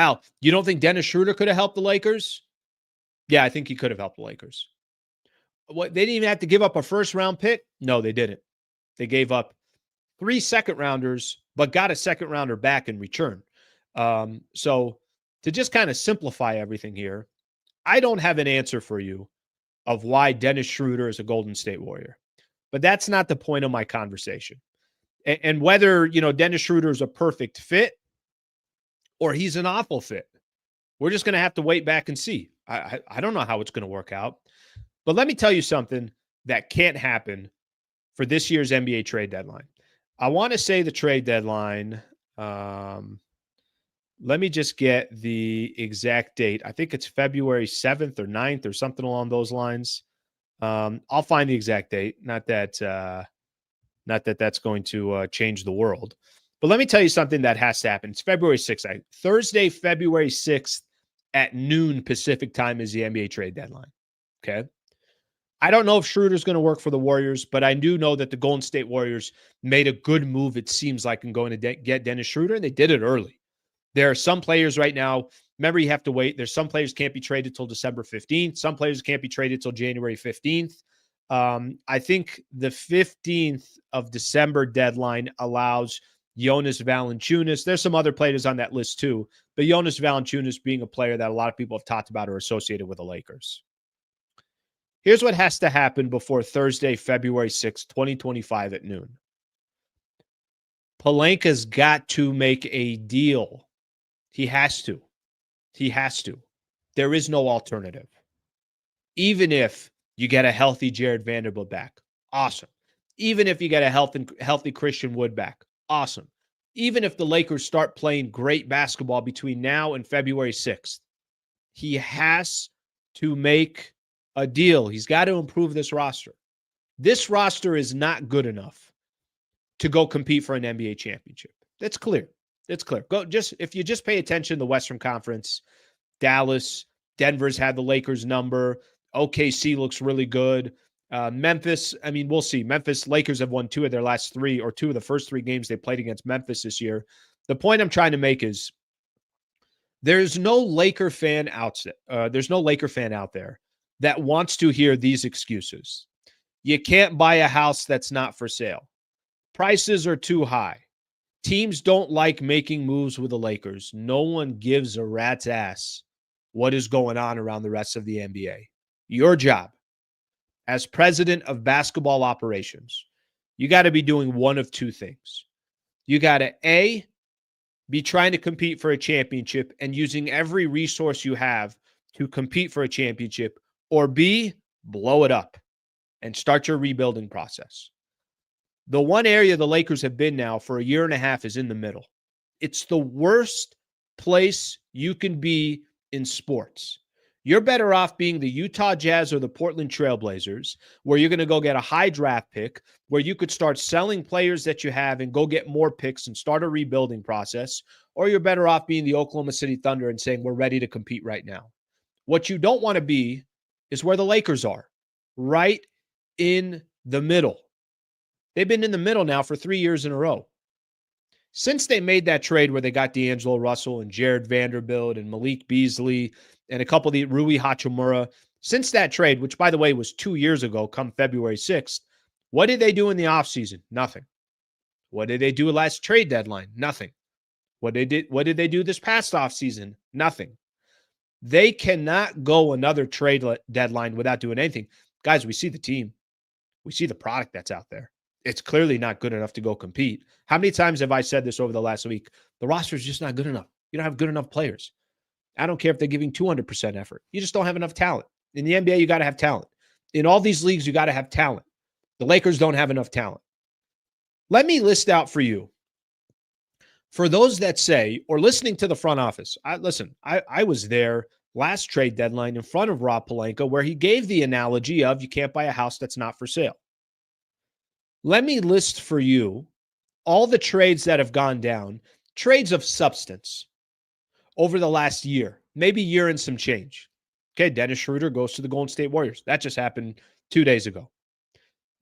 Al, you don't think Dennis Schroder could have helped the Lakers? Yeah, I think he could have helped the Lakers. What, they didn't even have to give up a first-round pick? No, they didn't. They gave up 3 second-rounders, but got a second-rounder back in return. So to just kind of simplify everything here, I don't have an answer for you of why Dennis Schroder is a Golden State Warrior. But that's not the point of my conversation. And whether, Dennis Schroder is a perfect fit or he's an awful fit, we're just going to have to wait back and see. I don't know how it's going to work out. But let me tell you something that can't happen for this year's NBA trade deadline. I want to say the trade deadline. Let me just get the exact date. I think it's February 7th or 9th or something along those lines. I'll find the exact date. Not that that's going to change the world. But let me tell you something that has to happen. It's February 6th. Thursday, February 6th at noon Pacific time is the NBA trade deadline. Okay. I don't know if Schroeder's going to work for the Warriors, but I do know that the Golden State Warriors made a good move, it seems like, in going to get Dennis Schroeder, and they did it early. There are some players right now, remember, you have to wait. There's some players can't be traded till December 15th. Some players can't be traded till January 15th. I think the 15th of December deadline allows Jonas Valanciunas. There's some other players on that list too, but Jonas Valanciunas being a player that a lot of people have talked about or associated with the Lakers. Here's what has to happen before Thursday, February 6th, 2025 at noon. Pelinka's got to make a deal. He has to. He has to. There is no alternative. Even if you get a healthy Jared Vanderbilt back, awesome. Even if you get a healthy Christian Wood back, awesome. Even if the Lakers start playing great basketball between now and February 6th, he has to make a deal. He's got to improve this roster. This roster is not good enough to go compete for an NBA championship. That's clear. It's clear. If you just pay attention to the Western Conference, Dallas, Denver's had the Lakers number. OKC looks really good. Memphis, we'll see. Memphis, Lakers have won 2 of their last 3 or 2 of the first 3 games they played against Memphis this year. The point I'm trying to make is there's no Laker fan out there that wants to hear these excuses. You can't buy a house that's not for sale. Prices are too high. Teams don't like making moves with the Lakers. No one gives a rat's ass what is going on around the rest of the NBA. Your job as president of basketball operations, you got to be doing one of 2 things. You got to, A, be trying to compete for a championship and using every resource you have to compete for a championship, or B, blow it up and start your rebuilding process. The one area the Lakers have been now for a year and a half is in the middle. It's the worst place you can be in sports. You're better off being the Utah Jazz or the Portland Trailblazers, where you're going to go get a high draft pick, where you could start selling players that you have and go get more picks and start a rebuilding process, or you're better off being the Oklahoma City Thunder and saying, we're ready to compete right now. What you don't want to be is where the Lakers are, right in the middle. They've been in the middle now for 3 years in a row. Since they made that trade where they got D'Angelo Russell and Jared Vanderbilt and Malik Beasley and a couple of the Rui Hachimura, since that trade, which, by the way, was 2 years ago, come February 6th, what did they do in the offseason? Nothing. What did they do last trade deadline? Nothing. What did they do this past offseason? Nothing. They cannot go another trade deadline without doing anything. Guys, we see the team. We see the product that's out there. It's clearly not good enough to go compete. How many times have I said this over the last week? The roster is just not good enough. You don't have good enough players. I don't care if they're giving 200% effort. You just don't have enough talent. In the NBA, you got to have talent. In all these leagues, you got to have talent. The Lakers don't have enough talent. Let me list out for you, for those that say, or listening to the front office, I was there last trade deadline in front of Rob Pelinka where he gave the analogy of you can't buy a house that's not for sale. Let me list for you all the trades that have gone down, trades of substance over the last year, maybe year and some change. Okay, Dennis Schroder goes to the Golden State Warriors. That just happened 2 days ago.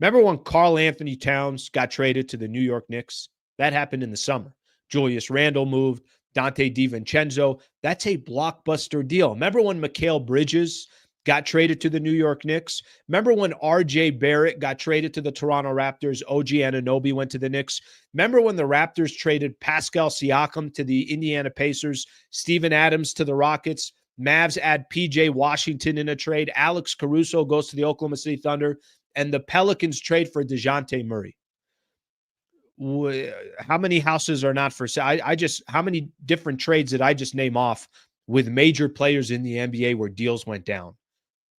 Remember when Karl Anthony Towns got traded to the New York Knicks? That happened in the summer. Julius Randle moved. Dante DiVincenzo. That's a blockbuster deal. Remember when Mikal Bridges got traded to the New York Knicks? Remember when RJ Barrett got traded to the Toronto Raptors? OG Anunoby went to the Knicks. Remember when the Raptors traded Pascal Siakam to the Indiana Pacers, Steven Adams to the Rockets, Mavs add PJ Washington in a trade, Alex Caruso goes to the Oklahoma City Thunder, and the Pelicans trade for DeJounte Murray? How many houses are not for sale? How many different trades did I just name off with major players in the NBA where deals went down?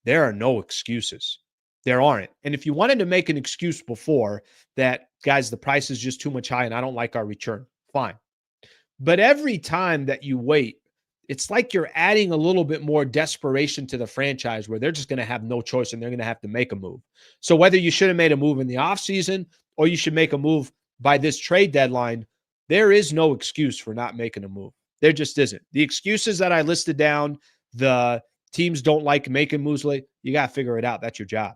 There are no excuses. There aren't. And if you wanted to make an excuse before that, guys, the price is just too much high and I don't like our return, fine. But every time that you wait, it's like you're adding a little bit more desperation to the franchise where they're just going to have no choice and they're going to have to make a move. So whether you should have made a move in the offseason or you should make a move by this trade deadline, there is no excuse for not making a move. There just isn't. The excuses that I listed down, the teams don't like making moves late, you got to figure it out. That's your job.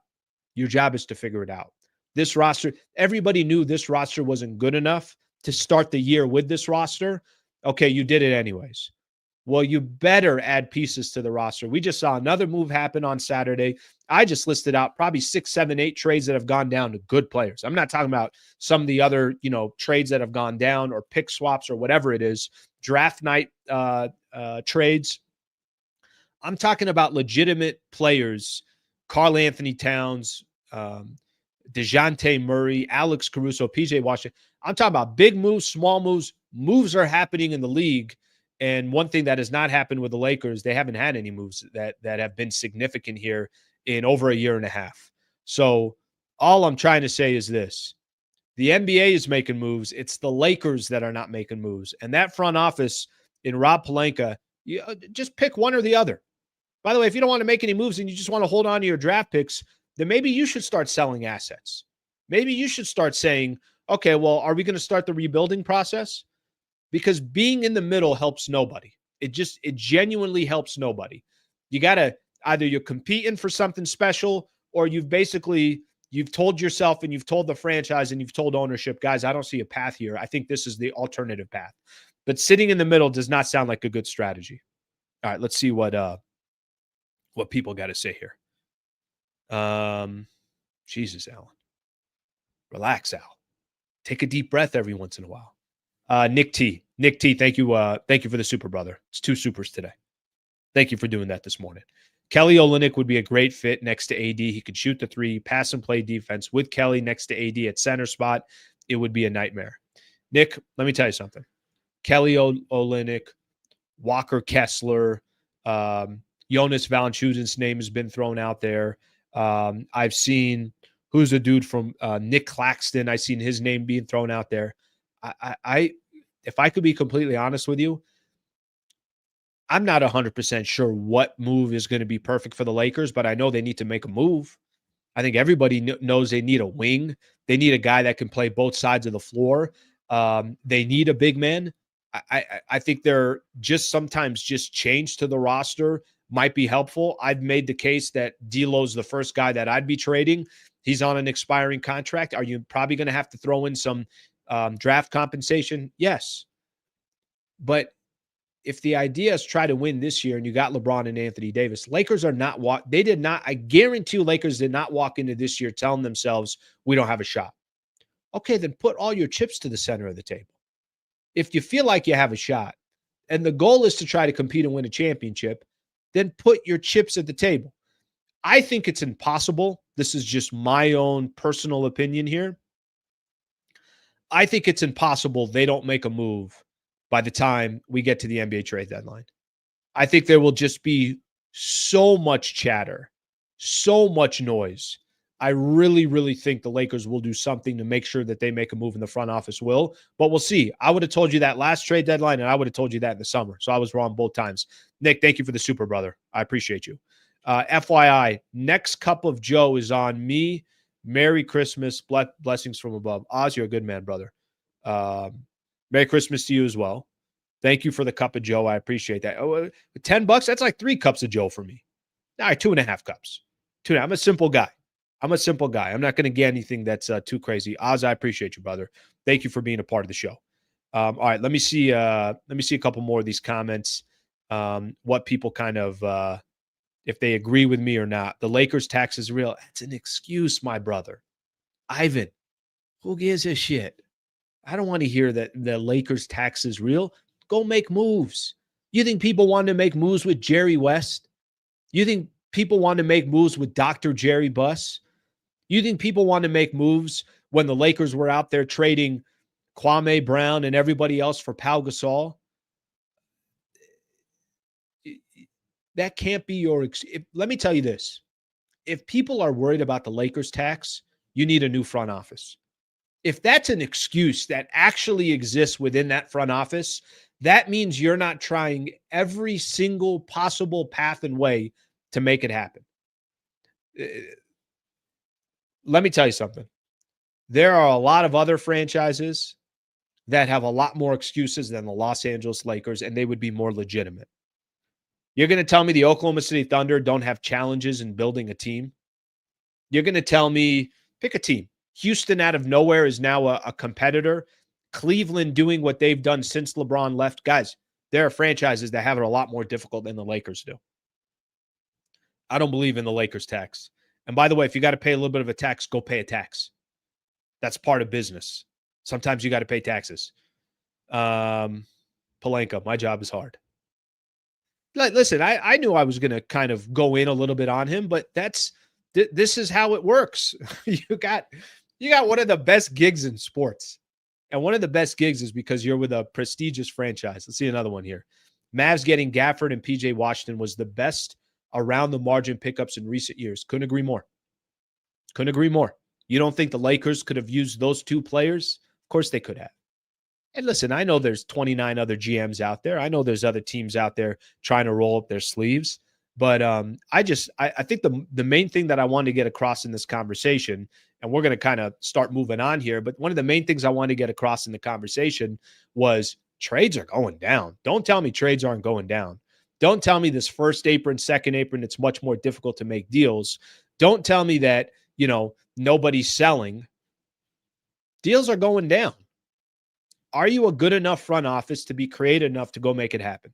Your job is to figure it out. This roster, everybody knew this roster wasn't good enough to start the year with this roster. Okay, you did it anyways. Well, you better add pieces to the roster. We just saw another move happen on Saturday. I just listed out probably 6, 7, 8 trades that have gone down to good players. I'm not talking about some of the other, trades that have gone down or pick swaps or whatever it is, draft night trades. I'm talking about legitimate players, Karl Anthony Towns, DeJounte Murray, Alex Caruso, PJ Washington. I'm talking about big moves, small moves. Moves are happening in the league. And one thing that has not happened with the Lakers, they haven't had any moves that have been significant here in over a year and a half. So all I'm trying to say is this. The NBA is making moves. It's the Lakers that are not making moves. And that front office in Rob Pelinka, you just pick one or the other. By the way, if you don't want to make any moves and you just want to hold on to your draft picks, then maybe you should start selling assets. Maybe you should start saying, okay, well, are we going to start the rebuilding process? Because being in the middle helps nobody. It genuinely helps nobody. You got to either you're competing for something special or you've told yourself and you've told the franchise and you've told ownership, guys, I don't see a path here. I think this is the alternative path. But sitting in the middle does not sound like a good strategy. All right, let's see what people got to say here. Jesus, Alan. Relax, Al. Take a deep breath every once in a while. Nick T, thank you for the super, brother. It's 2 supers today. Thank you for doing that this morning. Kelly Olynyk would be a great fit next to AD. He could shoot the 3, pass and play defense. With Kelly next to AD at center spot, it would be a nightmare. Nick, let me tell you something. Kelly Olynyk, Walker Kessler, Jonas Valanciunas' name has been thrown out there. I've seen who's a dude from Nick Claxton. I've seen his name being thrown out there. If I could be completely honest with you, I'm not 100% sure what move is going to be perfect for the Lakers, but I know they need to make a move. I think everybody knows they need a wing. They need a guy that can play both sides of the floor. They need a big man. I think they're sometimes change to the roster might be helpful. I've made the case that D'Lo's the first guy that I'd be trading. He's on an expiring contract. Are you probably going to have to throw in some draft compensation? Yes. But if the idea is try to win this year and you got LeBron and Anthony Davis, Lakers are not I guarantee you Lakers did not walk into this year telling themselves we don't have a shot. Okay, then put all your chips to the center of the table. If you feel like you have a shot and the goal is to try to compete and win a championship, then put your chips at the table. I think it's impossible. This is just my own personal opinion here. I think it's impossible they don't make a move by the time we get to the NBA trade deadline. I think there will just be so much chatter, so much noise. I really, really think the Lakers will do something to make sure that they make a move, and the front office will. But we'll see. I would have told you that last trade deadline, and I would have told you that in the summer. So I was wrong both times. Nick, thank you for the super, brother. I appreciate you. FYI, next cup of Joe is on me. Merry Christmas. Blessings from above. Oz, you're a good man, brother. Merry Christmas to you as well. Thank you for the cup of Joe. I appreciate that. Oh, $10, that's like 3 cups of Joe for me. All right, 2.5 cups. I'm a simple guy. I'm not going to get anything that's too crazy. Oz, I appreciate you, brother. Thank you for being a part of the show. All right, let me see a couple more of these comments. What people kind of if they agree with me or not. The Lakers tax is real. That's an excuse, my brother. Ivan, who gives a shit? I don't want to hear that the Lakers tax is real. Go make moves. You think people want to make moves with Jerry West? You think people want to make moves with Dr. Jerry Buss? You think people want to make moves when the Lakers were out there trading Kwame Brown and everybody else for Pau Gasol? That can't be your let me tell you this. If people are worried about the Lakers tax, you need a new front office. If that's an excuse that actually exists within that front office, that means you're not trying every single possible path and way to make it happen. Let me tell you something. There are a lot of other franchises that have a lot more excuses than the Los Angeles Lakers, and they would be more legitimate. You're going to tell me the Oklahoma City Thunder don't have challenges in building a team? You're going to tell me, pick a team. Houston out of nowhere is now a competitor. Cleveland doing what they've done since LeBron left. Guys, there are franchises that have it a lot more difficult than the Lakers do. I don't believe in the Lakers tax. And by the way, if you got to pay a little bit of a tax, go pay a tax. That's part of business. Sometimes you got to pay taxes. Pelinka, my job is hard. Listen, I knew I was going to kind of go in a little bit on him, but this is how it works. You got one of the best gigs in sports. And one of the best gigs is because you're with a prestigious franchise. Let's see another one here. Mavs getting Gafford and PJ Washington was the best around the margin pickups in recent years. Couldn't agree more. Couldn't agree more. You don't think the Lakers could have used those two players? Of course they could have. And listen, I know there's 29 other GMs out there. I know there's other teams out there trying to roll up their sleeves. But I think the main thing that I wanted to get across in this conversation, and we're going to kind of start moving on here, but one of the main things I wanted to get across in the conversation was trades are going down. Don't tell me trades aren't going down. Don't tell me this first apron, second apron, it's much more difficult to make deals. Don't tell me that, nobody's selling. Deals are going down. Are you a good enough front office to be creative enough to go make it happen?